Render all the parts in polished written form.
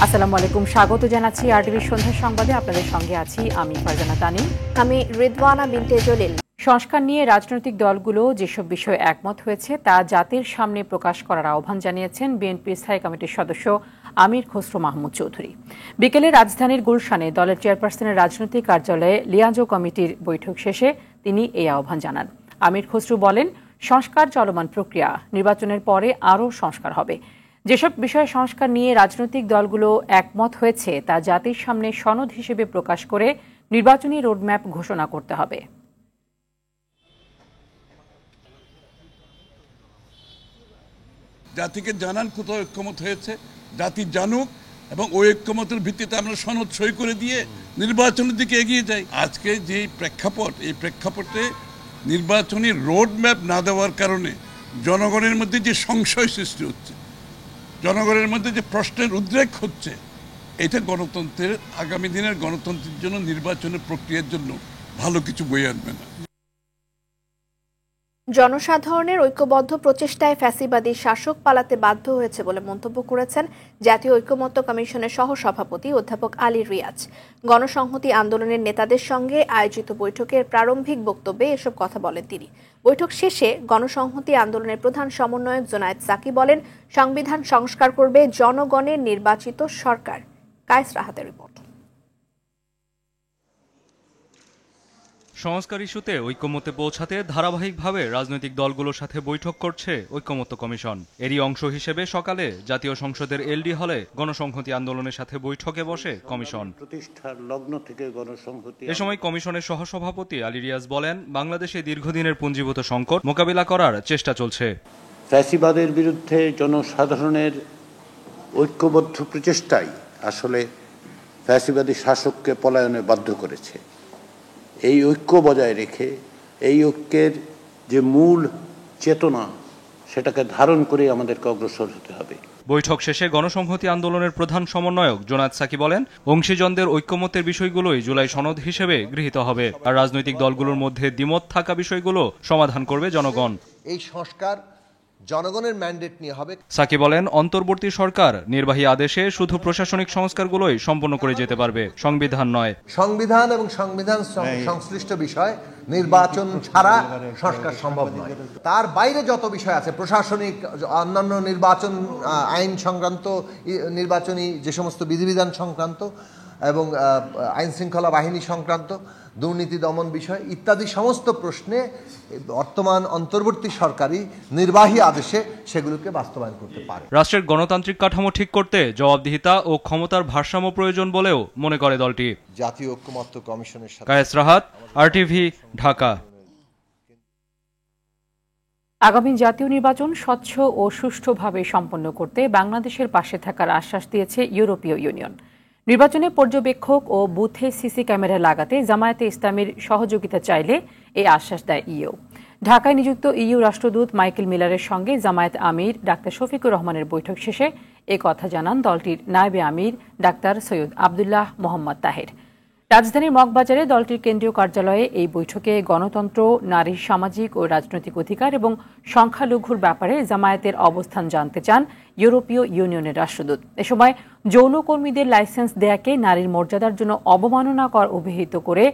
আসসালামু আলাইকুম, স্বাগত জানাচ্ছি আরটিভি সন্ধ্যার সংবাদে। আপনাদের সঙ্গে আছি আমি ফারজানা তানিম। আমি রিদওয়ানা বিনতে জলিল। সংস্কার নিয়ে রাজনৈতিক দলগুলো যেসব বিষয়ে একমত হয়েছে তা জাতির সামনে প্রকাশ করার আহ্বান জানিয়েছেন বিএনপির স্থায়ী কমিটির সদস্য আমির খসরু মাহমুদ চৌধুরী। বিকেলে রাজধানীর গুলশানে দলের চেয়ারপারসনের রাজনৈতিক কার্যালয়ে লিয়াজো কমিটির বৈঠক শেষে তিনি এই আহ্বান জানান। আমির খসরু বলেন, সংস্কার চলমান প্রক্রিয়া, নির্বাচনের পরে আরও সংস্কার হবে। যেসব বিষয়ে সংস্কার নিয়ে রাজনৈতিক দলগুলো একমত হয়েছে তা জাতির সামনে সনদ হিসেবে প্রকাশ করে নির্বাচনী রোডম্যাপ ঘোষণা করতে হবে। জাতিকে জানান কোথাও ঐক্যমত হয়েছে, জাতি জানুক, এবং ওই ঐক্যমতের ভিত্তিতে আমরা সনদ সই করে দিয়ে নির্বাচনের দিকে এগিয়ে যাই। আজকে যে প্রেক্ষাপট, এই প্রেক্ষাপটে নির্বাচনী রোডম্যাপ না দেওয়ার কারণে জনগণের মধ্যে যে সংশয় সৃষ্টি হচ্ছে, জনগণের মধ্যে যে প্রশ্নের উদ্রেক হচ্ছে, এটা গণতন্ত্রের, আগামী দিনের গণতন্ত্রের জন্য, নির্বাচনের প্রক্রিয়ার জন্য ভালো কিছু বয়ে আনবে না। জনসাধারণের ঐক্যবদ্ধ প্রচেষ্টায় ফ্যাসিবাদী শাসক পালাতে বাধ্য হয়েছে বলে মন্তব্য করেছেন জাতীয় ঐকমত্য কমিশনের সহসভাপতি অধ্যাপক আলী রিয়াজ। গণসংহতি আন্দোলনের নেতাদের সঙ্গে আয়োজিত বৈঠকের প্রারম্ভিক বক্তব্যে এসব কথা বলেন তিনি। বৈঠক শেষে গণসংহতি আন্দোলনের প্রধান সমন্বয়ক জোনায়েদ সাকি বলেন, সংবিধান সংস্কার করবে জনগণের নির্বাচিত সরকার। কায়েস রাহাতের রিপোর্ট। সংস্কার ইস্যুতে ঐক্যমত্যে পৌঁছাতে ধারাবাহিকভাবে রাজনৈতিক দলগুলোর সাথে বৈঠক করছে ঐক্যমত্য কমিশন। এরই অংশ হিসেবে সকালে জাতীয় সংসদের এলডি হলে গণসংহতি আন্দোলনের সাথে বৈঠকে বসে কমিশন। এ সময় কমিশনের সহসভাপতি আলী রিয়াজ বলেন, বাংলাদেশে দীর্ঘদিনের পুঞ্জীভূত সংকট মোকাবিলা করার চেষ্টা চলছে। ফ্যাসিবাদের বিরুদ্ধে জনসাধারণের ঐক্যবদ্ধ প্রচেষ্টাই আসলে ফ্যাসিবাদী শাসককে পলায়নে বাধ্য করেছে। এই ঐক্য বজায় রেখে এই ঐক্যের যে মূল চেতনা, সেটাকে ধারণ করে আমাদেরকে অগ্রসর হতে হবে। বৈঠক শেষে গণসংহতি আন্দোলনের প্রধান সমন্বয়ক জোনায়েদ সাকি বলেন, অংশীজনদের ঐক্যমত্যের বিষয়গুলোই জুলাই সনদ হিসেবে গৃহীত হবে, আর রাজনৈতিক দলগুলোর মধ্যে দ্বিমত থাকা বিষয়গুলো সমাধান করবে জনগণ। এই সংস্কার জনগণের ম্যান্ডেট নিয়ে হবে। সাকি বলেন, অন্তর্বর্তী সরকার নির্বাহী আদেশে শুধু প্রশাসনিক সংস্কারগুলোই সম্পন্ন করে যেতে পারবে, সংবিধান নয়। সংবিধান এবং সংবিধান সংশ্লিষ্ট বিষয় নির্বাচন ছাড়া সংস্কার সম্ভব নয়। তার বাইরে যত বিষয় আছে, প্রশাসনিক, অন্যান্য নির্বাচন আইন সংক্রান্ত, নির্বাচনী যে সমস্ত বিধিবিধান সংক্রান্ত এবং আইন শৃঙ্খলা বাহিনী সংক্রান্ত, দুর্নীতি দমন বিষয় ইত্যাদি সমস্ত প্রশ্নে বর্তমান অন্তর্বর্তী সরকারি নির্বাহী আদেশে সেগুলোকে বাস্তবায়ন করতে পারে। রাষ্ট্রের গণতান্ত্রিক কাঠামো ঠিক করতে জবাবদিহিতা ও ক্ষমতার ভারসাম্য প্রয়োজন বলেও মনে করে দলটি। জাতীয় ঐকমত্য কমিশনের সাথে কায়েস রাহাত, আরটিভি, ঢাকা। আগামী জাতীয় নির্বাচন স্বচ্ছ ও সুষ্ঠুভাবে সম্পন্ন করতে বাংলাদেশের পাশে থাকার আশ্বাস দিয়েছে ইউরোপীয় ইউনিয়ন। নির্বাচনে পর্যবেক্ষক ও বুথে সিসি ক্যামেরা লাগাতে জামায়াতে ইসলামীর সহযোগিতা চাইলে এই আশ্বাস দেয় ইইউ। ঢাকায় নিযুক্ত ইইউ রাষ্ট্রদূত মাইকেল মিলারের সঙ্গে জামায়াত আমির ডাক্তার শফিকুর রহমানের বৈঠক শেষে এ কথা জানান দলটির নায়েবে আমির ডাক্তার সৈয়দ আবদুল্লাহ মোহাম্মদ তাহের। রাজধানীর মগবাজারে দলটির কেন্দ্রীয় কার্যালয়ে এই বৈঠকে গণতন্ত্র, নারীর সামাজিক ও রাজনৈতিক অধিকার এবং সংখ্যালঘুর ব্যাপারে জামায়াতের অবস্থান জানতে চান ইউরোপীয় ইউনিয়নের রাষ্ট্রদূত। এ সময় যৌনকর্মীদের লাইসেন্স দেয়াকে নারীর মর্যাদার জন্য অবমাননা কর অভিহিত করে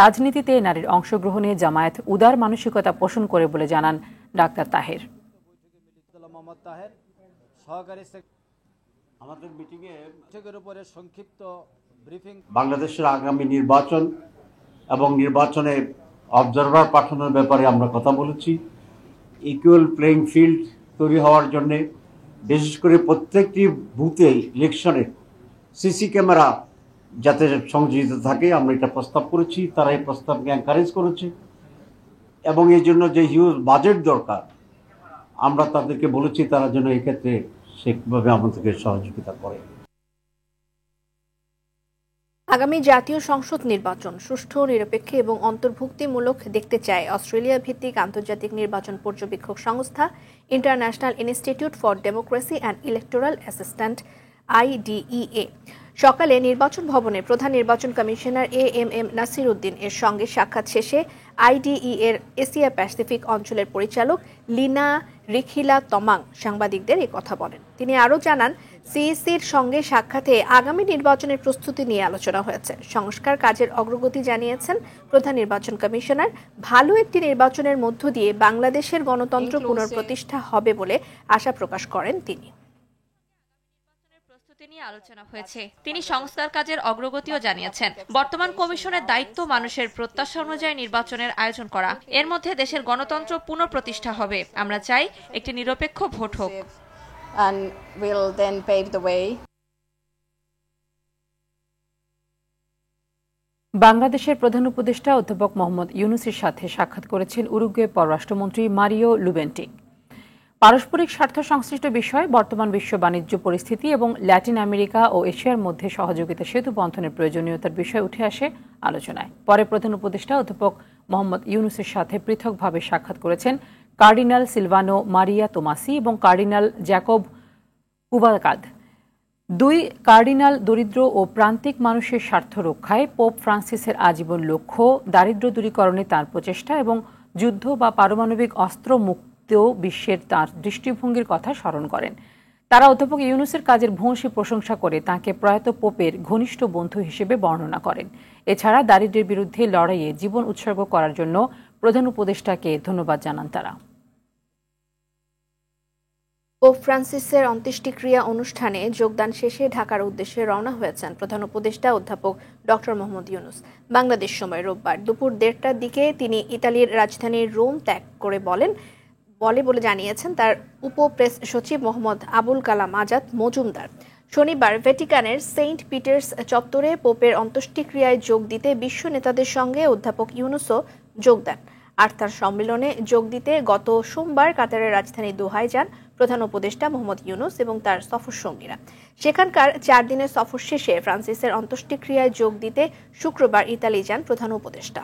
রাজনীতিতে নারীর অংশগ্রহণে জামায়াত উদার মানসিকতা পোষণ করে বলে জানান ডাক্তার তাহের। আমাদের মিটিংয়ে বৈঠকের উপরে সংক্ষিপ্ত ব্রিফিং, বাংলাদেশের আগামী নির্বাচন এবং নির্বাচনে অবজারভার পাঠানোর ব্যাপারে আমরা কথা বলেছি। ইকুয়াল প্লেইং ফিল্ড তৈরি হওয়ার জন্যে, বিশেষ করে প্রত্যেকটি বুথে ইলেকশনে সিসি ক্যামেরা যাতে সংযোজিত থাকে, আমরা এটা প্রস্তাব করেছি। তারা এই প্রস্তাবকে এনকারেজ করেছে এবং এই জন্য যে হিউজ বাজেট দরকার, আমরা তাদেরকে বলেছি তারা যেন এক্ষেত্রে সেভাবে আমাদেরকে সহযোগিতা করে। আগামী জাতীয় সংসদ নির্বাচন সুষ্ঠু, নিরপেক্ষ এবং অন্তর্ভুক্তিমূলক দেখতে চায় অস্ট্রেলিয়া ভিত্তিক আন্তর্জাতিক নির্বাচন পর্যবেক্ষক সংস্থা international institute for democracy and electoral assistant IDEA। সকালে নির্বাচন ভবনে প্রধান নির্বাচন কমিশনার AMM নাসির উদ্দিন এর সঙ্গে সাক্ষাৎ শেষে IDEA এর এশিয়া প্যাসিফিক অঞ্চলের পরিচালক লিনা রিখিলা তমাং সাংবাদিকদের এই কথা বলেন। তিনি আরও জানান, সিইসির সঙ্গে সাক্ষাতে আগামী নির্বাচনের প্রস্তুতি নিয়ে আলোচনা হয়েছে। সংস্কার কাজের অগ্রগতি জানিয়েছেন প্রধান নির্বাচন কমিশনার। ভালো একটি নির্বাচনের মধ্য দিয়ে বাংলাদেশের গণতন্ত্র পুনঃপ্রতিষ্ঠা হবে বলে আশা প্রকাশ করেন তিনি। নিয়ে আলোচনা হয়েছে। তিনি সংস্কার কাজের অগ্রগতিও জানিয়েছেন। বর্তমান কমিশনের দায়িত্ব মানুষের প্রত্যাশা অনুযায়ী নির্বাচনের আয়োজন করা। এর মধ্যে দেশের গণতন্ত্র পুনঃপ্রতিষ্ঠা হবে। আমরা চাই একটি নিরপেক্ষ ভোট হোক। বাংলাদেশের প্রধান উপদেষ্টা অধ্যাপক মোহাম্মদ ইউনূসের সাথে সাক্ষাৎ করেছেন উরুগুয়ে পররাষ্ট্রমন্ত্রী মারিও লুবেন্টিক। পারস্পরিক স্বার্থ সংশ্লিষ্ট বিষয়, বর্তমান বিশ্ব বাণিজ্য পরিস্থিতি এবং ল্যাটিন আমেরিকা ও এশিয়ার মধ্যে সহযোগিতা সেতু বন্ধনের প্রয়োজনীয়তার বিষয় উঠে আসে আলোচনায়। পরে প্রধান উপদেষ্টা অধ্যাপক মোহাম্মদ ইউনূসের সাথে পৃথকভাবে সাক্ষাৎ করেছেন কার্ডিনাল সিলভানো মারিয়া তোমাসি এবং কার্ডিনাল জ্যাকব পুবাকাদ। দুই কার্ডিনাল দরিদ্র ও প্রান্তিক মানুষের স্বার্থ রক্ষায় পোপ ফ্রান্সিসের আজীবন লক্ষ্য, দারিদ্র্য দূরীকরণে তাঁর প্রচেষ্টা এবং যুদ্ধ বা পারমাণবিক অস্ত্র মুক্ত বিশ্বের তাঁর দৃষ্টিভঙ্গির কথা স্মরণ করেন। তারা অধ্যাপক ইউনূসের কাজের ভূয়সী প্রশংসা করে তাঁকে প্রয়াত পোপের ঘনিষ্ঠ বন্ধু হিসেবে বর্ণনা করেন। এছাড়া দারিদ্র্যের বিরুদ্ধে লড়াইয়ে জীবন উৎসর্গ করার জন্য প্রধান উপদেষ্টাকে ধন্যবাদ জানান তারা। পোপ ফ্রান্সিসের অন্ত্যেষ্টিক্রিয়া অনুষ্ঠানে যোগদান শেষে ঢাকার উদ্দেশ্যে রওনা হয়েছেন প্রধান উপদেষ্টা অধ্যাপক ডক্টর মোহাম্মদ ইউনূস। বাংলাদেশ সময় রোববার দুপুর 1:30টার দিকে তিনি ইতালির রাজধানী রোম ত্যাগ করে বলে জানিয়েছেন তার উপপ্রেস সচিব মোহাম্মদ আবুল কালাম আজাদ মজুমদার। শনিবার ভ্যাটিকানের সেন্ট পিটার্স চত্বরে পোপের অন্ত্যেষ্টিক্রিয়ায় যোগ দিতে বিশ্ব নেতাদের সঙ্গে অধ্যাপক ইউনূসও যোগ দেন। আর তার সম্মেলনে যোগ দিতে গত সোমবার কাতারের রাজধানী দোহায় যান প্রধান উপদেষ্টা মোহাম্মদ ইউনূস এবং তার সফর সঙ্গীরা। সেখানকার 4 দিনের সফর শেষে ফ্রান্সিসের অন্ত্যেষ্টিক্রিয়ায় যোগ দিতে শুক্রবার ইতালি যান প্রধান উপদেষ্টা।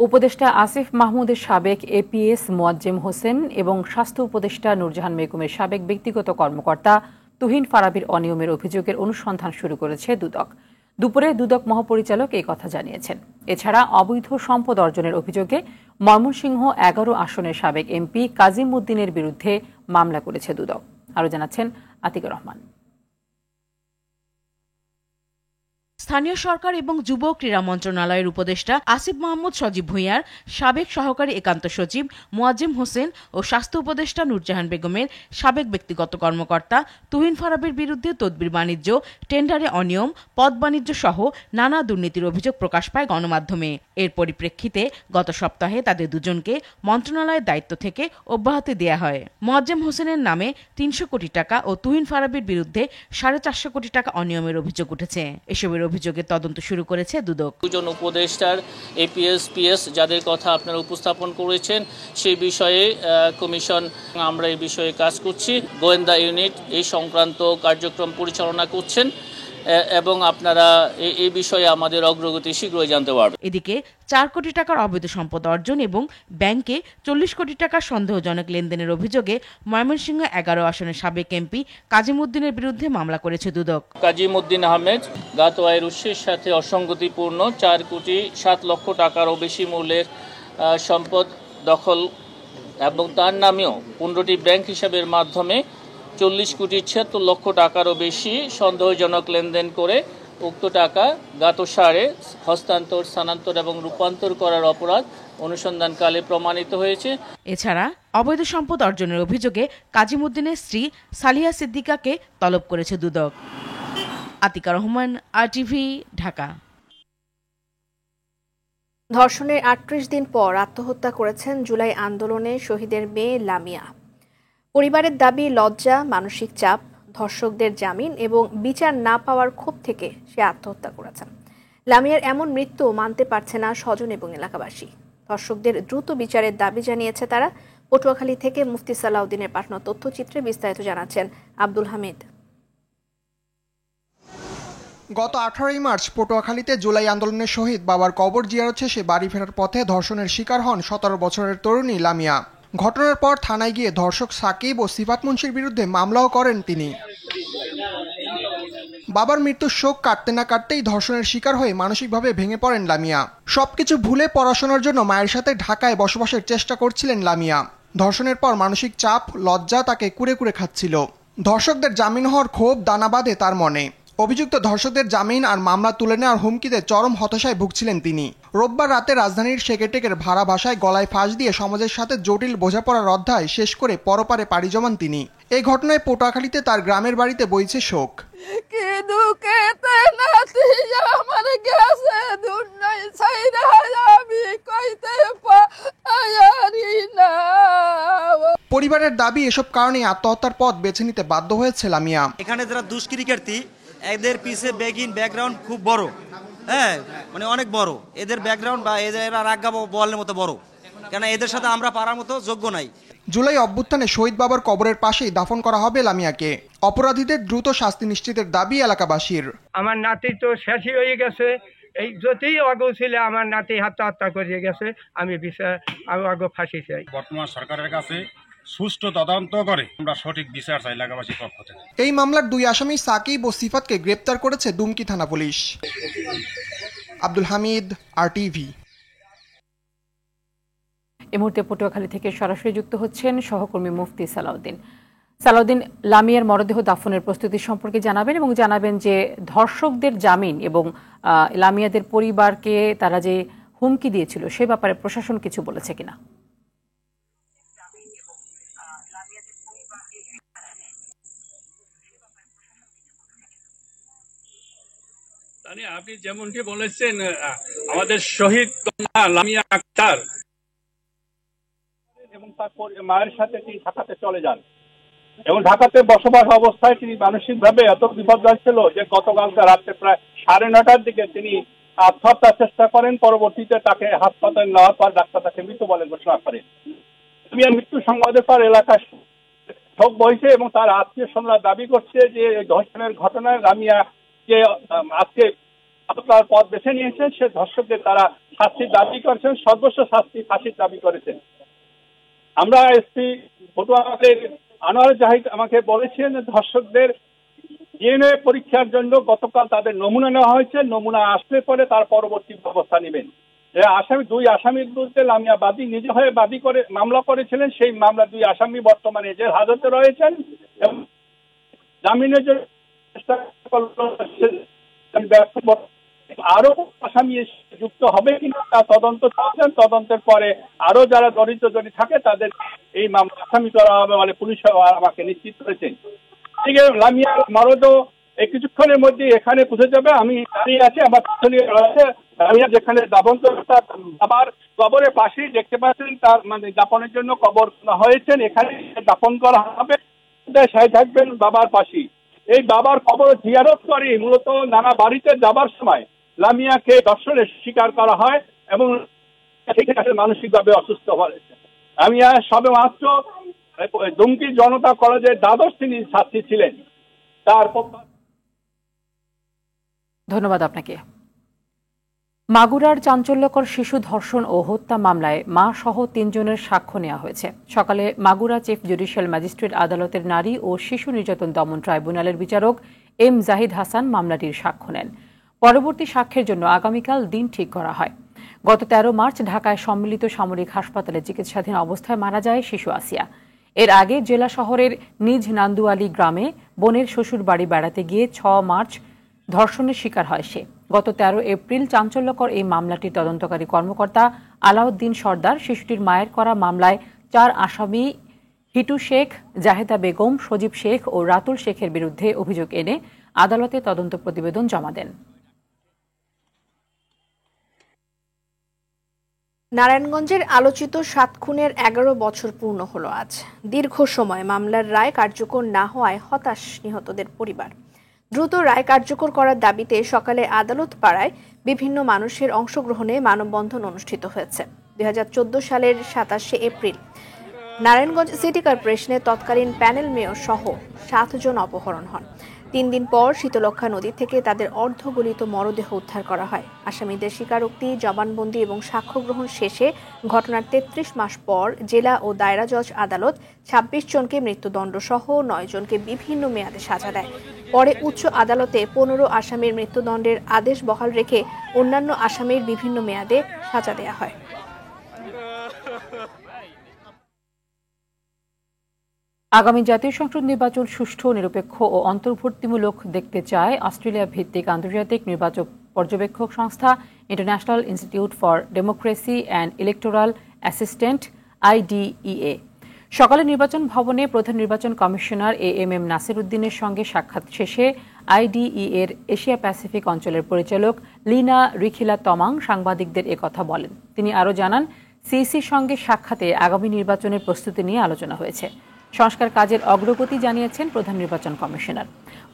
উপদেষ্টা আসিফ মাহমুদের সাবেক এপিএস মোয়াজ্জেম হোসেন এবং স্বাস্থ্য উপদেষ্টা নূরজাহান বেগমের সাবেক ব্যক্তিগত কর্মকর্তা তুহিন ফারাবীর অনিয়মের অভিযোগের অনুসন্ধান শুরু করেছে দুদক। দুপুরে দুদক মহাপরিচালক এই কথা জানিয়েছেন। এছাড়া অবৈধ সম্পদ অর্জনের অভিযোগে ময়মনসিংহ 11 আসনের সাবেক এমপি কাজিম উদ্দিনের বিরুদ্ধে মামলা করেছে দুদক। আরও জানাচ্ছেন আতিকুর রহমান। স্থানীয় সরকার এবং যুব ক্রীড়া মন্ত্রণালয়ের উপদেষ্টা আসিফ মাহমুদ সজীব ভূঁইয়ার সাবেক সহকারী একান্ত সচিব মোয়াজ্জেম হোসেন ও স্বাস্থ্য উপদেষ্টা নূরজাহান বেগমের সাবেক ব্যক্তিগত কর্মকর্তা তুহিন ফারাবীর বিরুদ্ধে তদবির বাণিজ্য, টেন্ডারে অনিয়ম, পদ বাণিজ্য সহ নানা দুর্নীতির অভিযোগ প্রকাশ পায় গণমাধ্যমে। এর পরিপ্রেক্ষিতে গত সপ্তাহে তাদের দুজনকে মন্ত্রণালয়ের দায়িত্ব থেকে অব্যাহতি দেয়া হয়। মোয়াজ্জেম হোসেনের নামে 300 কোটি টাকা ও তুহিন ফারাবীর বিরুদ্ধে 450 কোটি টাকা অনিয়মের অভিযোগ উঠেছে। এসবের অভিযোগের তদন্ত শুরু করেছে দুদক। দুজন উপদেষ্টার এপিএস পিএস যাদের কথা আপনারা উপস্থাপন করেছেন সেই বিষয়ে কমিশন আমরা এই বিষয়ে কাজ করছি। গোয়েন্দা ইউনিট এই সংক্রান্ত কার্যক্রম পরিচালনা করছেন এবং আপনারা এই বিষয়ে আমাদের অগ্রগতি শীঘ্রই জানতে পারবেন। এদিকে 4 কোটি টাকার অবৈধ সম্পদ অর্জন এবং ব্যাংকে 40 কোটি টাকার সন্দেহজনক লেনদেনের অভিযোগে ময়মনসিংহ 11 আসনের সাবেক এমপি কাজিম উদ্দিনের বিরুদ্ধে মামলা করেছে দুদক। কাজিম উদ্দিন আহমেদ জ্ঞাত আয়ের উৎসের সাথে অসঙ্গতিপূর্ণ 4 কোটি 7 লক্ষ টাকারও বেশি মূল্যের সম্পদ দখল এবং তার নামেও 15টি ব্যাংক হিসাবের মাধ্যমে 40 কোটি 76 লক্ষ টাকারও বেশি সন্দেহজনক লেনদেন করে উক্ত টাকা গত সারে হস্তান্তর, স্থানান্তর এবং রূপান্তর করার অপরাধ অনুসন্ধানকালে প্রমাণিত হয়েছে। এছাড়া অবৈধ সম্পদ অর্জনের অভিযোগে কাজিম উদ্দিনের স্ত্রী সালিহা সিদ্দিকাকে তলব করেছে দুদক। আতিকা রহমান, আরটিভি, ঢাকা। ধর্ষণের 38 দিন পর আত্মহত্যা করেছেন জুলাই আন্দোলনে শহীদের মেয়ে লামিয়া। পরিবারের দাবি, লজ্জা, মানসিক চাপ, ধর্ষকদের জামিন এবং বিচার না পাওয়ার ক্ষোভ থেকে সে আত্মহত্যা করেছেন। লামিয়ার এমন মৃত্যু মানতে পারছে না স্বজন এবং এলাকাবাসী। ধর্ষকদের দ্রুত বিচারের দাবি জানিয়েছে তারা। পটুয়াখালী থেকে মুফতি সালাউদ্দিনের পাঠানো তথ্যচিত্রে বিস্তারিত জানাচ্ছেন আব্দুল হামিদ। গত 18 মার্চ পটুয়াখালীতে জুলাই আন্দোলনের শহীদ বাবার কবর জিয়ারত শেষে বাড়ি ফেরার পথে ধর্ষণের শিকার হন 17 বছরের তরুণী লামিয়া। ঘটনার পর থানায় গিয়ে ধর্ষক সাকিব ও সিফাত মুন্সির বিরুদ্ধে মামলাও করেন তিনি। বাবার মৃত্যুর শোক কাটতে না কাটতেই ধর্ষণের শিকার হয়ে মানসিকভাবে ভেঙে পড়েন লামিয়া। সবকিছু ভুলে পড়াশোনার জন্য মায়ের সাথে ঢাকায় বসবাসের চেষ্টা করছিলেন লামিয়া। ধর্ষণের পর মানসিক চাপ, লজ্জা তাকে কুরে কুরে খাচ্ছিল। ধর্ষকদের জামিন হওয়ার ক্ষোভ দানা বাঁধে তার মনে। অভিযুক্ত ধর্ষকদের জামিন আর মামলা তুলে নেওয়ার হুমকিতে চরম হতাশায় ভুগছিলেন তিনি। রোববার রাতে রাজধানীর সেকেটেকের ভাড়া বাসায় গলায় ফাঁস দিয়ে সমাজের সাথে জটিল বোঝাপড়ার অধ্যায় শেষ করে পরপারে পাড়ি জমান তিনি। এই ঘটনায় পটুয়াখালীতে তার গ্রামের বাড়িতে বইছে শোক। পরিবারের দাবি এসব কারণে আত্মহত্যার পথ বেছে নিতে বাধ্য হয়েছে লামিয়া। এখানে যারা দুষ্কৃতিকারী এদের পিছে ব্যাকগ্রাউন্ড খুব বড়, হ্যাঁ মানে অনেক বড়। এদের ব্যাকগ্রাউন্ড বা এদের রাগা বলের মতো বড়, কেন এদের সাথে আমরা পারার মতো যোগ্য নাই। জুলাই অভ্যুত্থানে শহীদ বাবার কবরের পাশেই দাফন করা হবে লামিয়াকে। অপরাধীদের দ্রুত শাস্তি নিশ্চিতের দাবি এলাকাবাসীর। আমার নাতি তো শেষই হয়ে গেছে, এই যতই অগৌ ছিল আমার নাতি আত্মহত্যা করে গেছে, আমি ফাঁসি চাই। বর্তমান সরকারের কাছে সুষ্ঠু তদন্ত করে আমরা সঠিক বিচার চাই এলাকাবাসীর পক্ষ থেকে। এই মামলার 2 আসামি সাকিব ও সিফাতকে গ্রেপ্তার করেছে দুমকি থানা পুলিশ। আব্দুল হামিদ, RTV। এই মুহূর্তে পটুয়াখালী থেকে সরাসরি যুক্ত হচ্ছেন সহকর্মী মুফতি সালাউদ্দিন। সালাউদ্দিন, লামিয়ার মরদেহ দাফনের প্রস্তুতি সম্পর্কে জানাবেন এবং জানাবেন যে ধর্ষকদের জামিন এবং লামিয়াদের পরিবারকে তারা যে হুমকি দিয়েছিল সে ব্যাপারে প্রশাসন কিছু বলেছে কিনা। আপনি যেমনটি বলেছেন, আমাদের শহীদ কন্যা লামিয়া আক্তার এবং তার মায়ের সাথে তিনি ঢাকাতে চলে যান এবং ঢাকাতে বসবাস অবস্থায় তিনি মানসিকভাবে এত বিপর্যয় ছিল যে গতকালকে রাত্রে প্রায় 9:30টার দিকে তিনি আত্মহত্যার চেষ্টা করেন। পরবর্তীতে তাকে হাসপাতালে নেওয়ার পর ডাক্তার তাকে মৃত বলে ঘোষণা করেন। লামিয়ার মৃত্যু সংবাদের পর এলাকায় শোক বইছে এবং তার আত্মীয় স্বজনরা দাবি করছে যে ধর্ষণের ঘটনায় লামিয়া যে আজকে তার পথ বেছে নিয়েছে সে ধর্ষকদের তারা শাস্তির দাবি করেছেন, সর্বোচ্চ শাস্তি ফাঁসির দাবি করেছেন। আমরা এসপি পটুয়াখালীর আনোয়ার জাহিদ আমাকে বলেছেন ধর্ষকদের ডিএনএ পরীক্ষার জন্য গতকাল তাদের নমুনা নেওয়া হয়েছে, নমুনা আসলে পরে তার পরবর্তী ব্যবস্থা নেবেন। আসামি 2 আসামির বিরুদ্ধে লামিয়া বাদী নিজে হয়ে বাদী করে মামলা করেছিলেন, সেই মামলা 2 আসামি বর্তমানে জেল হাজতে রয়েছেন এবং জামিনের জন্য চেষ্টা আরো আসামি যুক্ত হবে কিনা তা তদন্ত চলছেন। তদন্তের পরে আরো যারা জড়িত থাকে তাদের এই মামলা আসামি করা হবে বলে পুলিশ আমাকে নিশ্চিত করেছেন। লামিয়া মরদেহ এই কিছুক্ষণের মধ্যে এখানে পৌঁছে যাবে। আমি দাঁড়িয়ে আছি, আমার পিছনে রয়েছে লামিয়া যেখানে দাফন আবার কবরের পাশেই দেখতে পাচ্ছেন তার মানে দাফনের জন্য কবর হয়েছেন, এখানে দাফন করা হবে। সাই থাকবেন বাবার পাশেই। এই বাবার কবর জিয়ারত করে মূলত নানা বাড়িতে যাবার সময় লামিয়াকে ধর্ষণের শিকার করা হয় এবং মানসিকভাবে অসুস্থ হয়েছে। লামিয়া সবে মাত্র দুমকি জনতা কলেজের দ্বাদশ শ্রেণীর ছাত্রী ছিলেন। ধন্যবাদ আপনাকে। মাগুরার চাঞ্চল্যকর শিশু ধর্ষণ ও হত্যা মামলায় মা সহ 3 জনের সাক্ষ্য নেওয়া হয়েছে। সকালে মাগুরা চিফ জুডিশিয়াল ম্যাজিস্ট্রেট আদালতের নারী ও শিশু নির্যাতন দমন ট্রাইব্যুনালের বিচারক M জাহিদ হাসান মামলাটির সাক্ষ্য নেন। পরবর্তী সাক্ষ্যের জন্য আগামীকাল দিন ঠিক করা হয়। গত 13 মার্চ ঢাকায় সম্মিলিত সামরিক হাসপাতালে চিকিৎসাধীন অবস্থায় মারা যায় শিশু আসিয়া। এর আগে জেলা শহরের নিজ নান্দুয়ালি গ্রামে বোনের শ্বশুর বাড়ি বেড়াতে গিয়ে 6 মার্চ ধর্ষণের শিকার হয় সে। গত 13 এপ্রিল চাঞ্চল্যকর এই মামলাটির তদন্তকারী কর্মকর্তা আলাউদ্দিন সর্দার শিশুটির মায়ের করা মামলায় 4 আসামি হিটু শেখ, জাহেদা বেগম, সজীব শেখ ও রাতুল শেখের বিরুদ্ধে অভিযোগ এনে আদালতে তদন্ত প্রতিবেদন জমা দেন। নারায়ণগঞ্জের আলোচিত 7 খুনের 11 বছর পূর্ণ হলো আজ। দীর্ঘ সময় মামলার রায় কার্যকর না হওয়ায় হতাশ নিহতদের পরিবার। দ্রুত রায় কার্যকর করার দাবিতে সকালে আদালত পাড়ায় বিভিন্ন মানুষের অংশগ্রহণে মানববন্ধন অনুষ্ঠিত হয়েছে। 2014 সালের 27শে এপ্রিল নারায়ণগঞ্জ সিটি কর্পোরেশনের তৎকালীন প্যানেল মেয়র সহ 7 জন অপহরণ হন। 3 দিন পর শীতলক্ষা নদী থেকে তাদের অর্ধগলিত মরদেহ উদ্ধার করা হয়। আসামিদের স্বীকারোক্তি, জবানবন্দি এবং সাক্ষ্য গ্রহণ শেষে ঘটনার 33 মাস পর জেলা ও দায়রা জজ আদালত 26 জনকে মৃত্যুদণ্ড সহ 9 জনকে বিভিন্ন মেয়াদে সাজা দেয়। পরে উচ্চ আদালতে 15 আসামির মৃত্যুদণ্ডের আদেশ বহাল রেখে অন্যান্য আসামির বিভিন্ন মেয়াদে সাজা দেওয়া হয়। আগামী জাতীয় সংসদ নির্বাচন সুষ্ঠু, নিরপেক্ষ ও অন্তর্ভুক্তিমূলক দেখতে চায় অস্ট্রেলিয়া ভিত্তিক আন্তর্জাতিক নির্বাচন পর্যবেক্ষক সংস্থা international institute for democracy and electoral assistant IDEA। সকালে নির্বাচন ভবনে প্রধান নির্বাচন কমিশনার AMM নাসির উদ্দিনের সঙ্গে সাক্ষাৎ শেষে IDEA এর এশিয়া প্যাসিফিক অঞ্চলের পরিচালক লিনা রিখিলা তমাং সাংবাদিকদের একথা বলেন। তিনি আরও জানান, সিইসির সঙ্গে সাক্ষাতে আগামী নির্বাচনের প্রস্তুতি নিয়ে আলোচনা হয়েছে। সংস্কার কাজের অগ্রগতি জানিয়েছেন প্রধান নির্বাচন কমিশনার।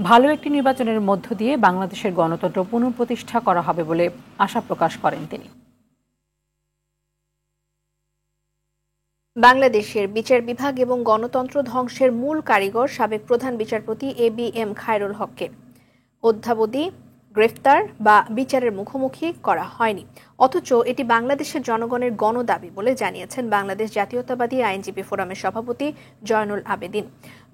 ভালো একটি নির্বাচনের মধ্য দিয়ে বাংলাদেশের গণতন্ত্র পুনঃপ্রতিষ্ঠা করা হবে বলে আশা প্রকাশ করেন তিনি। বাংলাদেশের বিচার বিভাগ এবং গণতন্ত্র ধ্বংসের মূল কারিগর সাবেক প্রধান বিচারপতি ABM খায়রুল হককে অদ্যাবধি গ্রেফতার বা বিচারের মুখোমুখি করা হয়নি, অথচ এটি বাংলাদেশের জনগণের গণদাবি বলে জানিয়েছেন বাংলাদেশ জাতীয়তাবাদী আইনজীবী ফোরামের সভাপতি জয়নুল আবেদিন।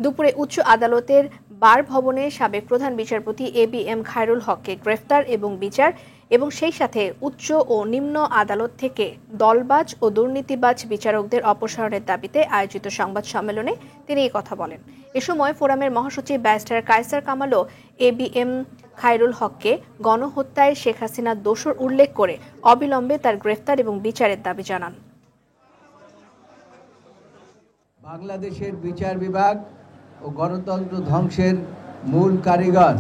দুপুরে উচ্চ আদালতের বার ভবনে সাবেক প্রধান বিচারপতি ABM খায়রুল হককে গ্রেফতার এবং বিচার এবং সেই সাথে উচ্চ ও নিম্ন আদালত থেকে দলবাজ ও দুর্নীতিবাজ বিচারকদের অপসারণের দাবিতে আয়োজিত সংবাদ সম্মেলনে তিনি এই কথা বলেন। এ সময় ফোরামের মহাসচিব ব্যারিস্টার কায়সার কামালও ABM খায়রুল হককে গণহত্যায় শেখ হাসিনার দোষর উল্লেখ করে অবিলম্বে তার গ্রেফতার এবং বিচারের দাবি জানান। বাংলাদেশের বিচার বিভাগ ও গণতন্ত্র ধ্বংসের মূল কারিগর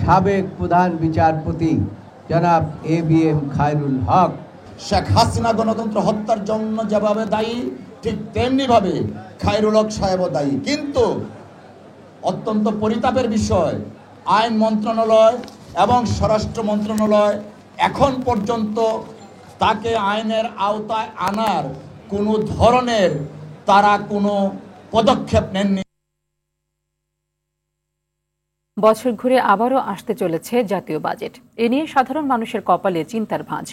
সাবেক প্রধান বিচারপতি জনাব ABM খায়রুল হক শেখ হাসিনা গণতন্ত্র হত্যার জন্য যেভাবে দায়ী, ঠিক তেমনি ভাবে খায়রুল হক সাহেবও দায়ী। কিন্তু অত্যন্ত পরিতাপের বিষয়, আইন মন্ত্রণালয় এবং স্বরাষ্ট্র মন্ত্রণালয় এখন পর্যন্ত তাকে আইনের আওতায় আনার কোনো ধরনের তারা কোনো পদক্ষেপ নেননি। বছর ঘুরে আবারও আসতে চলেছে জাতীয় বাজেট। এ নিয়ে সাধারণ মানুষের কপালে চিন্তার ভাঁজ।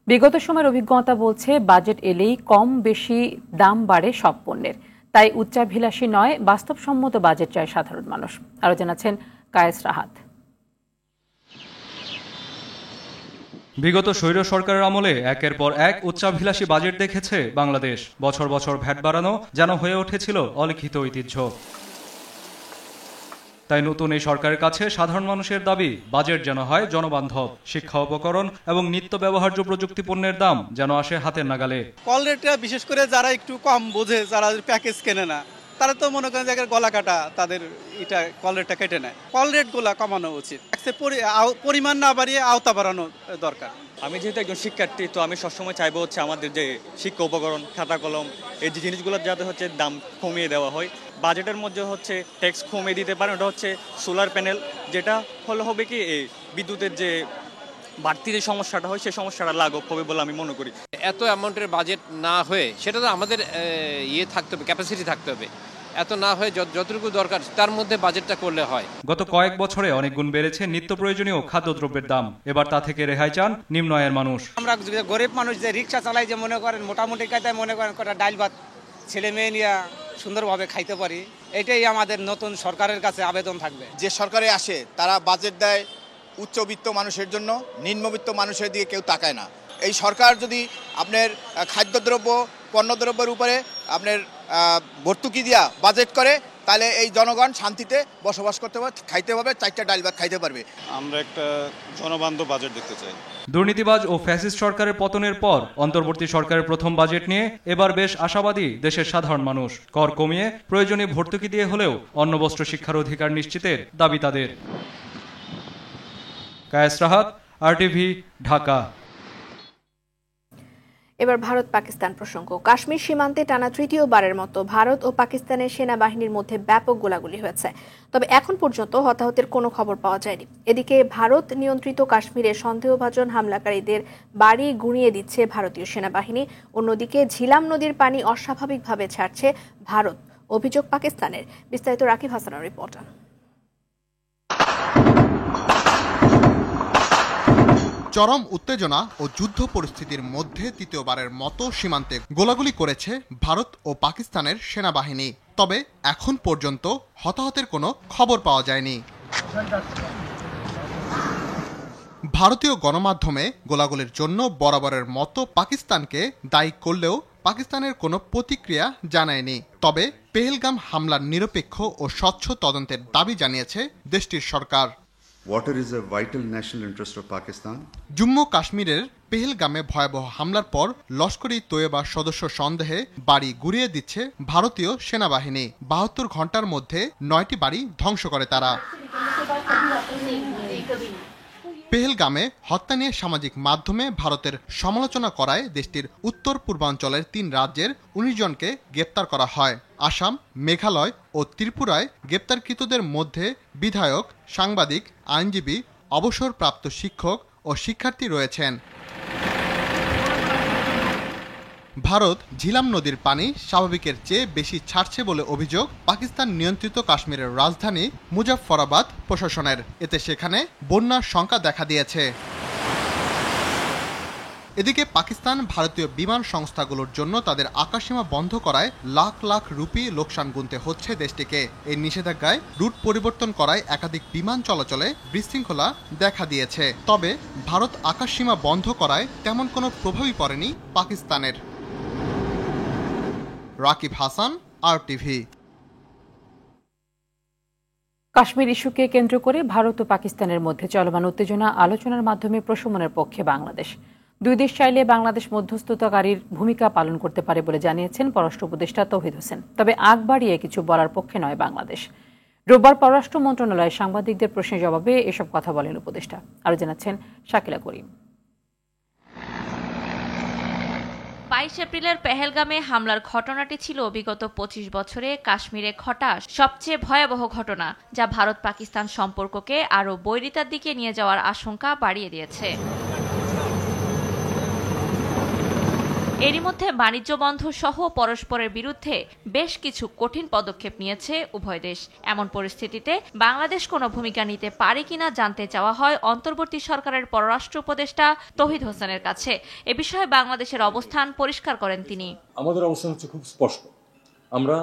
বিগত সময়ের অভিজ্ঞতা বলছে, বাজেট এলেই কম বেশি দাম বাড়ে সব পণ্যের। তাই উচ্চাভিলাষী নয়, বাস্তবসম্মত বাজেট চায় সাধারণ মানুষ। আরও জানাচ্ছেন কায়েস রাহাত। বিগত স্বৈর সরকারের আমলে একের পর এক উচ্চাভিলাষী বাজেট দেখেছে বাংলাদেশ। বছর বছর ভ্যাট বাড়ানো যেন হয়ে উঠেছিল অলিখিত ঐতিহ্য। তাই নতুন এই সরকারের কাছে সাধারণ মানুষের দাবি, বাজেট যেন হয় জনবান্ধব, শিক্ষা উপকরণ এবং নিত্য ব্যবহার্য প্রযুক্তি পণ্যের দাম যেন আসে হাতের নাগালে। কল রেটটা বিশেষ করে যারা একটু কম বোঝে, যারা প্যাকেজ কেনে না, তারা তো মনে করেন যে গলা কাটা, তাদের এটা কল রেটটা কেটে নেয়। কল রেটগুলো কমানো উচিত, পরিমাণ না বাড়িয়ে আওতা বাড়ানো দরকার। আমি যেহেতু একজন শিক্ষার্থী, তো আমি সবসময় চাইবো হচ্ছে আমাদের যে শিক্ষা উপকরণ, খাতা কলম, এই যে জিনিসগুলো যাতে হচ্ছে দাম কমিয়ে দেওয়া হয়। বাজেটের মধ্যে হচ্ছে ট্যাক্স কমিয়ে দিতে পারেন, ওটা হচ্ছে সোলার প্যানেল, যেটা হলে হবে কি এই বিদ্যুতের যে বাড়তি যে সমস্যাটা হয় সেই সমস্যাটা লাঘব হবে বলে আমি মনে করি। এত অ্যামাউন্টের বাজেট না হয়ে, সেটা তো আমাদের থাকতে হবে, ক্যাপাসিটি থাকতে হবে। এত না হয়ে যতটুকু দরকার তার মধ্যে বাজেটটা করলে হয়। গত কয়েক বছরে অনেক গুণ বেড়েছে নিত্য প্রয়োজনীয় খাদ্যদ্রব্যের দাম। এবার তা থেকে রেহাই চান নিম্ন আয়ের মানুষ। আমরা গরিব মানুষ যে রিক্সা চালাই, যে মনে করেন মোটামুটি কায়দায় মনে করেন কটা ডাল ভাত ছেলে মেয়ে নিয়ে সুন্দরভাবে খাইতে পারি, এটাই আমাদের নতুন সরকারের কাছে আবেদন থাকবে। যে সরকারে আসে তারা বাজেট দেয় উচ্চবিত্ত মানুষের জন্য, নিম্নবিত্ত মানুষের দিকে কেউ তাকায় না। এই সরকার যদি আপনার খাদ্যদ্রব্য পণ্যদ্রব্যের উপরে আপনার ভর্তুকি দিয়া বাজেট করে, তাহলে এই জনগণ শান্তিতে বসবাস করতে পারবে, খাইতে পারবে, 4টা ডাল ভাত খাইতে পারবে। আমরা একটা জনবান্ধব বাজেট দেখতে চাই। দুর্নীতিবাজ ও ফ্যাসিস্ট সরকারের পতনের পর অন্তর্বর্তী সরকারের প্রথম বাজেট নিয়ে এবার বেশ আশাবাদী দেশের সাধারণ মানুষ। কর কমিয়ে প্রয়োজনীয় ভর্তুকি দিয়ে হলেও অন্নবস্ত্র শিক্ষার অধিকার নিশ্চিতের দাবি তাদের। কায়েস রাহাত, RTV, ঢাকা। এবার ভারত পাকিস্তান প্রসঙ্গ। কাশ্মীর সীমান্তে টানা তৃতীয়বারের মতো ভারত ও পাকিস্তানের সেনাবাহিনীর মধ্যে ব্যাপক গোলাগুলি হয়েছে, তবে এখন পর্যন্ত হতাহতের কোনো খবর পাওয়া যায়নি। এদিকে ভারত নিয়ন্ত্রিত কাশ্মীরে সন্দেহভাজন হামলাকারীদের বাড়ি গুঁড়িয়ে দিচ্ছে ভারতীয় সেনাবাহিনী। অন্যদিকে ঝিলাম নদীর পানি অস্বাভাবিকভাবে ছাড়ছে ভারত, অভিযোগ পাকিস্তানের। বিস্তারিত রাকিব হাসানের রিপোর্ট। চরম উত্তেজনা ও যুদ্ধ পরিস্থিতির মধ্যে তৃতীয়বারের মতো সীমান্তে গোলাগুলি করেছে ভারত ও পাকিস্তানের সেনাবাহিনী, তবে এখন পর্যন্ত হতাহতের কোনো খবর পাওয়া যায়নি। ভারতীয় গণমাধ্যমে গোলাগুলির জন্য বরাবরের মতো পাকিস্তানকে দায়ী করলেও পাকিস্তানের কোনো প্রতিক্রিয়া জানায়নি। তবে পেহেলগাম হামলার নিরপেক্ষ ও স্বচ্ছ তদন্তের দাবি জানিয়েছে দেশটির সরকার। Water is a vital national interest of Pakistan. Jammu কাশ্মীরের পেহেলগামে ভয়াবহ হামলার পর লস্কর-ই তৈয়বা সদস্য সন্দেহে বাড়ি গুড়িয়ে দিচ্ছে ভারতীয় সেনাবাহিনী। ৭২ ঘন্টার মধ্যে ৯টি বাড়ি ধ্বংস করে তারা। পেহেলগামে হত্যা নিয়ে সামাজিক মাধ্যমে ভারতের সমালোচনা করায় দেশটির উত্তর পূর্বাঞ্চলের ৩ রাজ্যের ১৯ জনকে গ্রেপ্তার করা হয়। আসাম, মেঘালয় ও ত্রিপুরায় গ্রেপ্তারকৃতদের মধ্যে বিধায়ক, সাংবাদিক, আইনজীবী, অবসরপ্রাপ্ত শিক্ষক ও শিক্ষার্থী রয়েছেন। ভারত ঝিলাম নদীর পানি স্বাভাবিকের চেয়ে বেশি ছাড়ছে বলে অভিযোগ পাকিস্তান নিয়ন্ত্রিত কাশ্মীরের রাজধানী মুজাফফরাবাদ প্রশাসনের। এতে সেখানে বন্যার শঙ্কা দেখা দিয়েছে। এদিকে পাকিস্তান ভারতীয় বিমান সংস্থাগুলোর জন্য তাদের আকাশসীমা বন্ধ করায় লাখ লাখ রুপি লোকসান গুনতে হচ্ছে দেশটিকে। এই নিষেধাজ্ঞায় রুট পরিবর্তন করায় একাধিক বিমান চলাচলে বিশৃঙ্খলা দেখা দিয়েছে। তবে ভারত আকাশসীমা বন্ধ করায় তেমন কোনো প্রভাবই পড়েনি পাকিস্তানের। রাকিব হাসান, RTV। কাশ্মীর ইস্যুকে কেন্দ্র করে ভারত ও পাকিস্তানের মধ্যে চলমান উত্তেজনা আলোচনার মাধ্যমে প্রশমনের পক্ষে বাংলাদেশ। দুই দেশ চাইলে বাংলাদেশ মধ্যস্থতাকারীর ভূমিকা পালন করতে পারে বলে জানিয়েছেন পররাষ্ট্র উপদেষ্টা তৌহিদ হোসেন। তবে আগ বাড়িয়ে কিছু বলার পক্ষে নয় বাংলাদেশ। রোববার পররাষ্ট্র মন্ত্রণালয়ে সাংবাদিকদের প্রশ্নের জবাবে এসব কথা বলেন উপদেষ্টা। আরও জানাচ্ছেন শাকিলা করিম। ২২ এপ্রিলের পেহেলগামে হামলার ঘটনাটি ছিল বিগত ২৫ বছরে কাশ্মীরে ঘটা সবচেয়ে ভয়াবহ ঘটনা, যা ভারত পাকিস্তান সম্পর্ককে আরও বৈরিতার দিকে নিয়ে যাওয়ার আশঙ্কা বাড়িয়ে দিয়েছে। এরই মধ্যে বাণিজ্য বন্ধ সহ পরস্পরের বিরুদ্ধে বেশ কিছু কঠিন পদক্ষেপ নিয়েছে উভয় দেশ। এমন পরিস্থিতিতে বাংলাদেশ কোনো ভূমিকা নিতে পারে কিনা জানতে চাওয়া হয় অন্তর্বর্তী সরকারের পররাষ্ট্র উপদেষ্টা তৌহিদ হোসেনের কাছে। এ বিষয়ে বাংলাদেশের অবস্থান পরিষ্কার করেন তিনি। আমাদের অবস্থান হচ্ছে খুব স্পষ্ট। আমরা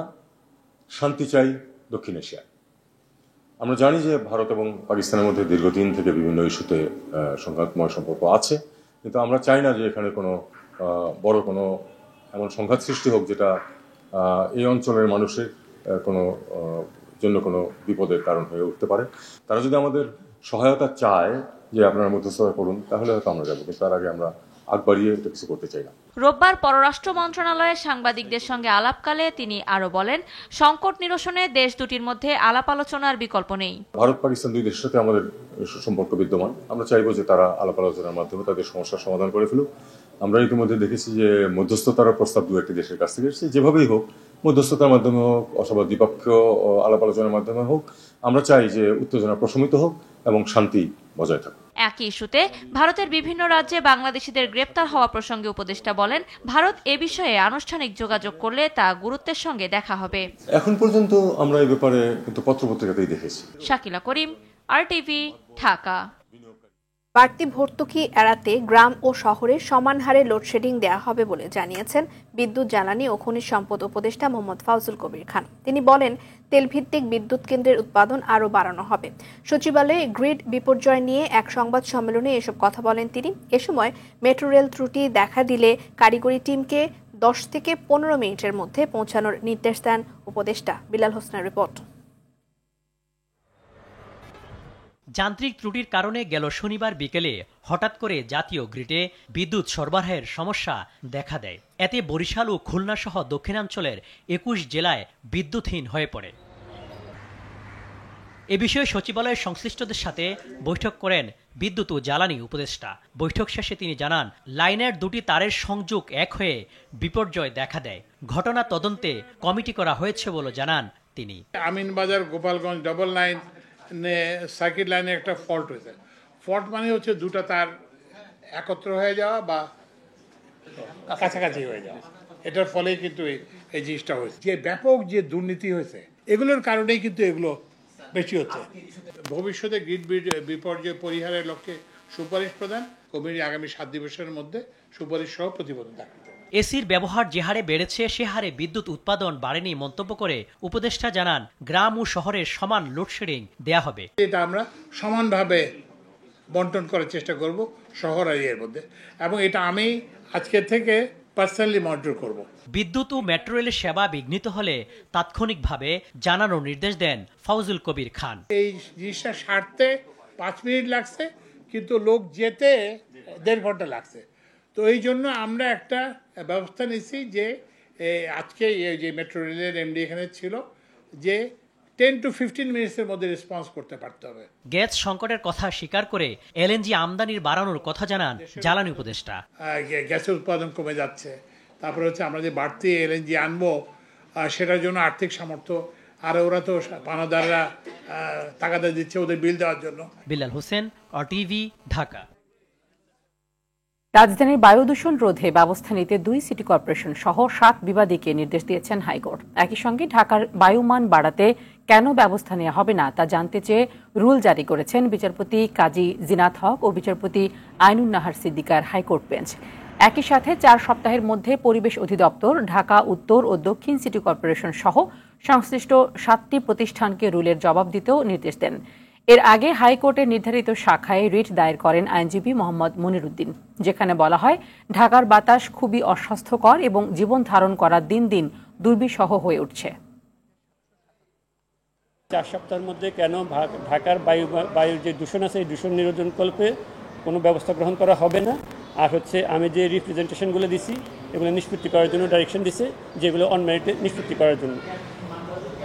শান্তি চাই দক্ষিণ এশিয়ায়। আমরা জানি যে ভারত এবং পাকিস্তানের মধ্যে দীর্ঘদিন থেকে বিভিন্ন ইস্যুতে সংঘাতময় সম্পর্ক আছে, কিন্তু আমরা চাই না যে এখানে কোনো বড় কোনো এমন সংঘাত সৃষ্টি হোক যেটা এই অঞ্চলের মানুষের কোনো জন্য কোনো বিপদের কারণ হয়ে উঠতে পারে। তারা যদি আমাদের সহায়তা চায় যে আপনারা মধ্যস্থতা করুন, তাহলে হয়তো আমরা যাবো, কিন্তু তার আগে আমরা আগ বাড়িয়ে এটা কিছু করতে চাই না। রোববার পররাষ্ট্র মন্ত্রণালয়ে সাংবাদিকদের সঙ্গে আলাপকালে তিনি আরও বলেন, সংকট নিরসনে দেশ দুটির মধ্যে আলাপ আলোচনার বিকল্প নেই। ভারত পাকিস্তান দুই দেশের সাথে আমাদের সম্পর্ক বিদ্যমান। আমরা চাইবো যে তারা আলাপ আলোচনার মাধ্যমে তাদের সমস্যার সমাধান করে ফেলুক। আমরা ইতিমধ্যে দেখেছি যে মধ্যস্থতার প্রস্তাব দু একটি দেশের কাছ থেকে এসেছে। যেভাবেই হোক, মধ্যস্থতার মাধ্যমে হোক অথবা দ্বিপক্ষীয় আলাপ আলোচনার মাধ্যমে হোক, আমরা চাই যে উত্তেজনা প্রশমিত হোক এবং শান্তি বজায় থাকুক। একই ইস্যুতে ভারতের বিভিন্ন রাজ্যে বাংলাদেশিদের গ্রেপ্তার হওয়া প্রসঙ্গে উপদেষ্টা বলেন, ভারত এ বিষয়ে আনুষ্ঠানিক যোগাযোগ করলে তা গুরুত্বের সঙ্গে দেখা হবে। এখন পর্যন্ত আমরা এই ব্যাপারে কিন্তু পত্রপত্রিকাতেই দেখেছি। শাকিলা করিম, RTV, ঢাকা। বাড়তি ভর্তুকি এড়াতে গ্রাম ও শহরে সমান হারে লোডশেডিং দেওয়া হবে বলে জানিয়েছেন বিদ্যুৎ, জ্বালানি ও খনিজ সম্পদ উপদেষ্টা মোহাম্মদ ফাউজুল কবির খান। তিনি বলেন, তেলভিত্তিক বিদ্যুৎ কেন্দ্রের উৎপাদন আরও বাড়ানো হবে। সচিবালয়ে গ্রিড বিপর্যয় নিয়ে এক সংবাদ সম্মেলনে এসব কথা বলেন তিনি। এ সময় মেট্রো রেল ত্রুটি দেখা দিলে কারিগরি টিমকে 10 থেকে 15 মিনিটের মধ্যে পৌঁছানোর নির্দেশ দেন উপদেষ্টা। বিলাল হোসেনের রিপোর্ট। যান্ত্রিক ত্রুটির কারণে গেল শনিবার বিকেলে হঠাৎ করে জাতীয় গ্রিডে বিদ্যুৎ সরবরাহের সমস্যা দেখা দেয়। এতে বরিশাল ও খুলনা সহ দক্ষিণাঞ্চলের 21 জেলায় বিদ্যুৎহীন হয়ে পড়ে। এ বিষয়ে সচিবালয়ের সংশ্লিষ্টদের সাথে বৈঠক করেন বিদ্যুৎ ও জ্বালানি উপদেষ্টা। বৈঠক শেষে তিনি জানান, লাইনের দুটি তারের সংযোগ এক হয়ে বিপর্যয় দেখা দেয়। ঘটনা তদন্তে কমিটি করা হয়েছে বলে জানান তিনি। Aminbazar Gopalganj double line circuit লাইনে একটা ফল্ট হয়েছে। ফল্ট মানে হচ্ছে দুটো তার একত্র হয়ে যাওয়া বা কাছাকাছি হয়ে যাওয়া। এটার ফলে কিন্তু এই জিনিসটা হয়েছে। যে ব্যাপক যে দুর্নীতি হয়েছে, এগুলোর কারণেই কিন্তু এগুলো বেশি হচ্ছে। ভবিষ্যতে গ্রিড বিপর্যয় পরিহারের লক্ষ্যে সুপারিশ প্রদান, কমিটি আগামী 7 দিবসের মধ্যে সুপারিশ সহ প্রতিবেদন দাখিল। এসির ব্যবহার যে হারে বেড়েছে সে হারে বিদ্যুৎ উৎপাদন বাড়েনি মন্তব্য করে উপদেষ্টা জানান, গ্রাম ও শহরের সমান লোডশেডিং দেয়া হবে। এটা আমরা সমানভাবে বন্টন করার চেষ্টা করব শহর আর এর মধ্যে, এবং এটা আমি আজকে থেকে পার্সোনালি মনিটর করব। বিদ্যুৎ ও মেট্রো রেলের সেবা বিঘ্নিত হলে তাৎক্ষণিকভাবে জানানোর নির্দেশ দেন ফজলুল কবির খান। এই জিনিসটা সারতে 5 মিনিট লাগছে, কিন্তু লোক যেতে 1.5 ঘন্টা লাগছে। তো এই জন্য আমরা একটা ব্যবস্থা নিয়েছি যে আজকে যে মেট্রো রেলের এমডি এখানে ছিল যে 10 to 15 মিনিটসের মধ্যে রেসপন্স করতে পারতে হবে। গ্যাস সংকটের কথা স্বীকার করে এলএনজি আমদানির বাড়ানোর কথা জানান জ্বালানি উপদেষ্টা। গ্যাসের উৎপাদন কমে যাচ্ছে, তারপরে হচ্ছে আমরা যে বাড়তি এলএনজি আনবো সেটার জন্য আর্থিক সামর্থ্য, আর ওরা তো পানাদাররা টাকাটা দিচ্ছে ওদের বিল দেওয়ার জন্য। বিলাল হোসেন, অটিভি, ঢাকা। রাজধানীর বায়ু দূষণ রোধে ব্যবস্থা নিতে 2 সিটি কর্পোরেশন সহ 7 বিবাদীকে নির্দেশ দিয়েছেন হাইকোর্ট। একই সঙ্গে ঢাকার বায়ুমান বাড়াতে কেন ব্যবস্থা নেওয়া হবে না তা জানতে চেয়ে রুল জারি করেছেন বিচারপতি কাজী জিনাত হক ও বিচারপতি আইনুন নাহার সিদ্দিকার হাইকোর্ট বেঞ্চ। একই সাথে 4 সপ্তাহের মধ্যে পরিবেশ অধিদপ্তর, ঢাকা উত্তর ও দক্ষিণ সিটি কর্পোরেশন সহ সংশ্লিষ্ট 7টি প্রতিষ্ঠানকে রুলের জবাব দিতেও নির্দেশ দেন। এর আগে হাইকোর্টের নির্ধারিত শাখায় রিট দায়ের করেন আইনজীবী মোহাম্মদ মনিরুদ্দিন, যেখানে বলা হয় ঢাকার বাতাস খুবই অস্বাস্থ্যকর এবং জীবন ধারণ করা দিন দিন দুর্বিষহ হয়ে উঠছে। 4 সপ্তাহের মধ্যে কেন ঢাকার বায়ুর যে দূষণ আছে এই দূষণ নিরোধনকল্পে কোনো ব্যবস্থা গ্রহণ করা হবে না। আর হচ্ছে আমি যে রিপ্রেজেন্টেশনগুলো দিছি এগুলো নিষ্পত্তি করার জন্য ডাইরেকশন দিছে, যেগুলো অন মেরিটে নিষ্পত্তি করার জন্য।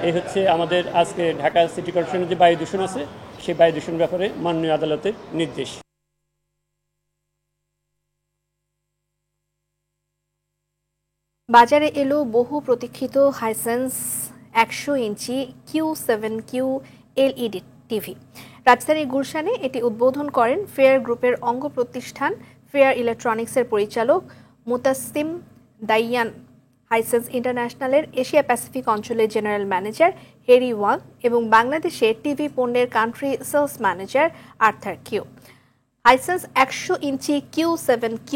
এই হচ্ছে আমাদের আজকে ঢাকা সিটি কর্পোরেশনের যে বায়ু দূষণ আছে সেই বায়ু দূষণ ব্যাপারে মাননীয় আদালতের নির্দেশ। বাজারে এলো বহু প্রতীক্ষিত Hisense 100 inch Q7Q LED TV. রাজধানীর গুলশানে এটি উদ্বোধন করেন ফেয়ার গ্রুপের অঙ্গ প্রতিষ্ঠান ফেয়ার ইলেকট্রনিক্সের পরিচালক মুতাসিম দাইয়ান, হাইসেন্স ইন্টারন্যাশনালের এশিয়া প্যাসিফিক অঞ্চলের জেনারেল ম্যানেজার হেরি ওয়াং এবং বাংলাদেশে টিভি পণ্যের country sales manager Arthur Q. Hisense 100 inch Q7Q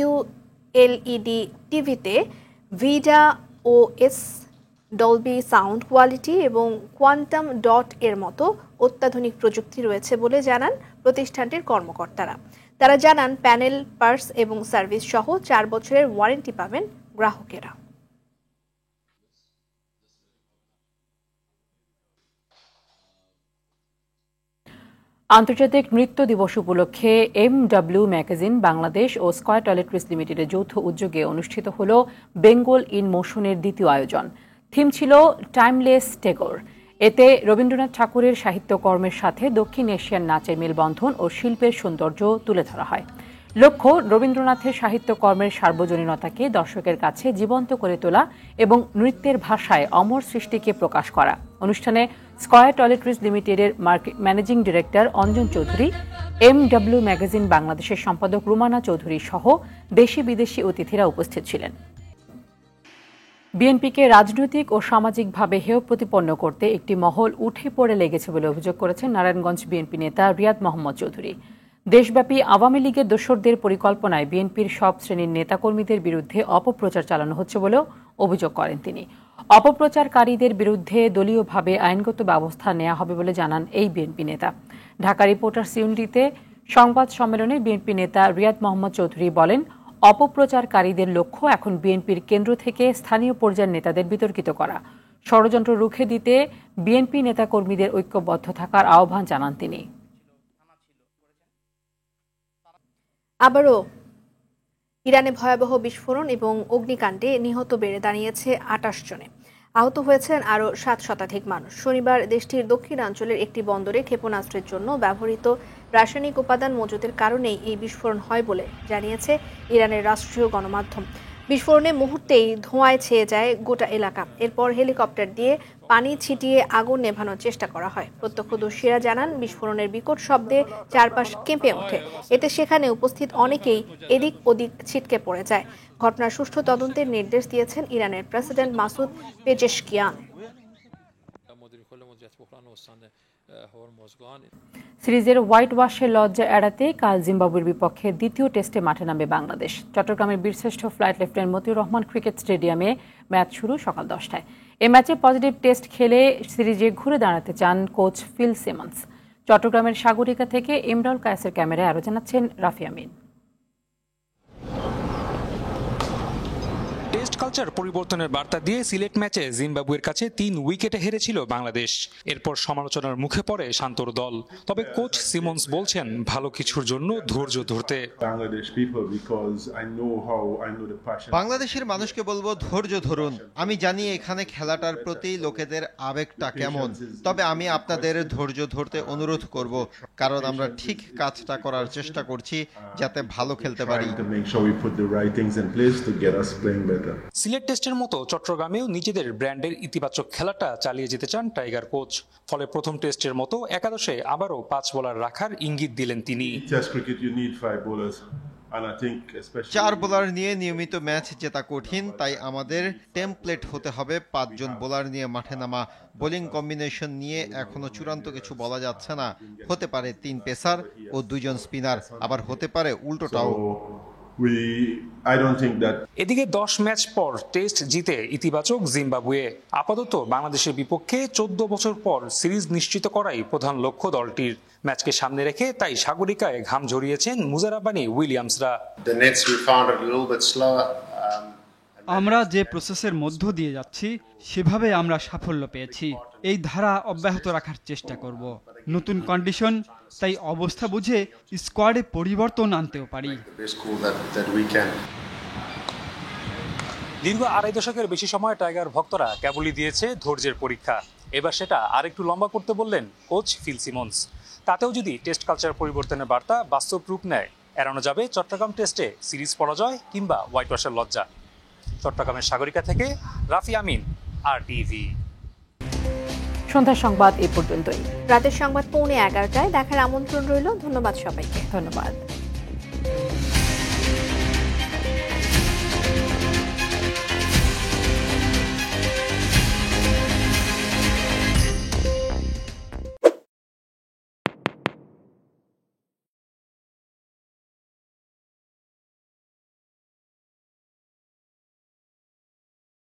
LED টিভিতে Vidaa OS, Dolby sound quality এবং কোয়ান্টাম ডট এর মতো অত্যাধুনিক প্রযুক্তি রয়েছে বলে জানান প্রতিষ্ঠানটির কর্মকর্তারা। তারা জানান প্যানেল, পার্টস এবং সার্ভিস সহ 4 বছরের ওয়ারেন্টি পাবেন গ্রাহকেরা। আন্তর্জাতিক নৃত্য দিবস উপলক্ষে MW ম্যাগাজিন বাংলাদেশ ও স্কয়ার টয়লেট্রিজ লিমিটেডের যৌথ উদ্যোগে অনুষ্ঠিত হল বেঙ্গল ইন মোশনের দ্বিতীয় আয়োজন। থিম ছিল টাইমলেস টেগর। এতে রবীন্দ্রনাথ ঠাকুরের সাহিত্যকর্মের সাথে দক্ষিণ এশিয়ান নাচের মেলবন্ধন ও শিল্পের সৌন্দর্য তুলে ধরা হয়। লক্ষ্য রবীন্দ্রনাথের সাহিত্যকর্মের সার্বজনীনতাকে দর্শকের কাছে জীবন্ত করে তোলা এবং নৃত্যের ভাষায় অমর সৃষ্টিকে প্রকাশ করা। অনুষ্ঠানে স্কয়ার টয়লেট্রিজ লিমিটেডের managing director Anjan Chowdhury, MW magazine বাংলাদেশের সম্পাদক রুমানা চৌধুরী সহ দেশি বিদেশি অতিথিরা উপস্থিত ছিলেন। বিএনপিকে রাজনৈতিক ও সামাজিকভাবে হেয় প্রতিপন্ন করতে একটি মহল উঠে পড়ে লেগেছে বলে অভিযোগ করেছেন নারায়ণগঞ্জ বিএনপি নেতা রিয়াদ মোহাম্মদ চৌধুরী। দেশব্যাপী আওয়ামী লীগের দোসরদের পরিকল্পনায় বিএনপির সব শ্রেণীর নেতাকর্মীদের বিরুদ্ধে অপপ্রচার চালানো হচ্ছে বলেও অভিযোগ করেন তিনি। অপপ্রচারকারীদের বিরুদ্ধে দলীয়ভাবে আইনগত ব্যবস্থা নেওয়া হবে বলে জানান এই বিএনপি নেতা। ঢাকা রিপোর্টার্স ইউনিটিতে সংবাদ সম্মেলনে বিএনপি নেতা রিয়াদ মোহাম্মদ চৌধুরী বলেন, অপপ্রচারকারীদের লক্ষ্য এখন বিএনপির কেন্দ্র থেকে স্থানীয় পর্যায়ের নেতাদের বিতর্কিত করা। ষড়যন্ত্র রুখে দিতে বিএনপি নেতাকর্মীদের ঐক্যবদ্ধ থাকার আহ্বান জানান তিনি। আবারও ইরানে ভয়াবহ বিস্ফোরণ এবং অগ্নিকাণ্ডে নিহত বেড়ে দাঁড়িয়েছে 28 জনে। আহত হয়েছেন আরও 7 শতাধিক মানুষ। শনিবার দেশটির দক্ষিণাঞ্চলের একটি বন্দরে ক্ষেপণাস্ত্রের জন্য ব্যবহৃত রাসায়নিক উপাদান মজুতের কারণেই এই বিস্ফোরণ হয় বলে জানিয়েছে ইরানের রাষ্ট্রীয় গণমাধ্যম। বিস্ফোরণে মুহূর্তেই ধোঁয়ায় ছেয়ে যায় গোটা এলাকা। এরপর হেলিকপ্টার দিয়ে পানি ছিটিয়ে আগুন নেভানোর চেষ্টা করা হয়। প্রত্যক্ষদর্শীরা জানান বিস্ফোরণের বিকট শব্দে চারপাশ কেঁপে ওঠে। এতে সেখানে উপস্থিত অনেকেই এদিক ওদিক ছিটকে পড়ে যায়। ঘটনার সুষ্ঠু তদন্তের নির্দেশ দিয়েছেন ইরানের প্রেসিডেন্ট মাসুদ পেজেশকিয়ান। সিরিজের হোয়াইট ওয়াশের লজ্জা এড়াতে কাল জিম্বাবুয়ের বিপক্ষে দ্বিতীয় টেস্টে মাঠে নামবে বাংলাদেশ। চট্টগ্রামের বীরশ্রেষ্ঠ flight lieutenant Motiur Rahman cricket স্টেডিয়ামে ম্যাচ শুরু সকাল 10টায়। এ ম্যাচে পজিটিভ টেস্ট খেলে সিরিজে ঘুরে দাঁড়াতে চান কোচ ফিল সিমন্স। চট্টগ্রামের সাগরিকা থেকে ইমরাউল কায়েসের ক্যামেরায় আরও জানাচ্ছেন রাফি আমিন। টেস্ট কালচার পরিবর্তনের বার্তা দিয়ে সিলেট ম্যাচে জিম্বাবুয়ের কাছে 3 উইকেটে হেরেছিল বাংলাদেশ। এরপর সমালোচনার মুখে পড়ে শান্তর দল। তবে কোচ সিমন্স বলছেন ভালো কিছুর জন্য ধৈর্য ধরতে। বাংলাদেশের মানুষকে বলবো ধৈর্য ধরুন। আমি জানি এখানে খেলাটার প্রতি লোকেদের আবেগটা কেমন, তবে আমি আপনাদের ধৈর্য ধরতে অনুরোধ করব, কারণ আমরা ঠিক কাজটা করার চেষ্টা করছি যাতে ভালো খেলতে পারি। সিলেট টেস্টের মতো চট্টগ্রামেও নিজেদের ব্র্যান্ডের ইতিবাচক খেলাটা চালিয়ে যেতে চান টাইগার কোচ। ফলে প্রথম টেস্টের মতো একাদশে আবারও 5 বোলার রাখার ইঙ্গিত দিলেন তিনি। 4 বোলার নিয়ে নিয়মিত ম্যাচ জেতা কঠিন, তাই আমাদের টেমপ্লেট হতে হবে 5 জন বোলার নিয়ে মাঠে নামা। বোলিং কম্বিনেশন নিয়ে এখনো চূড়ান্ত কিছু বলা যাচ্ছে না। হতে পারে 3 পেসার ও 2 জন স্পিনার, আবার হতে পারে উল্টোটাও। এদিকে 10 ম্যাচ পর টেস্ট জিতে ইতিবাচক জিম্বাবুয়ে। আপাতত বাংলাদেশের বিপক্ষে 14 বছর পর সিরিজ নিশ্চিত করাই প্রধান লক্ষ্য দলটির। ম্যাচকে সামনে রেখে তাই সাগরিকায় ঘাম ঝরিয়েছেন মুজারাবানি উইলিয়ামসরা। আমরা যে প্রসেসের মধ্য দিয়ে যাচ্ছি সেভাবে আমরা সাফল্য পেয়েছি। এই ধারা অব্যাহত রাখার চেষ্টা করব। নতুন কন্ডিশন, তাই অবস্থা বুঝে স্কোয়াডে পরিবর্তন আনতেও পারি। দীর্ঘ 2.5 দশকের বেশি সময় টাইগার ভক্তরা কেবলই দিয়েছে ধৈর্যের পরীক্ষা। এবার সেটা আরেকটু লম্বা করতে বললেন কোচ ফিল সিমন্স। তাতেও যদি টেস্ট কালচার পরিবর্তনের বার্তা বাস্তব রূপ নেয়, এড়ানো যাবে চট্টগ্রাম টেস্টে সিরিজ পরাজয় কিংবা হোয়াইট ওয়াশের লজ্জা। চট্টগ্রামের সাগরিকা থেকে রাফি আমিন, RTV। সন্ধ্যার সংবাদ এ পর্যন্তই। রাতের সংবাদ 11:15 দেখার আমন্ত্রণ রইল। ধন্যবাদ সবাইকে। ধন্যবাদ।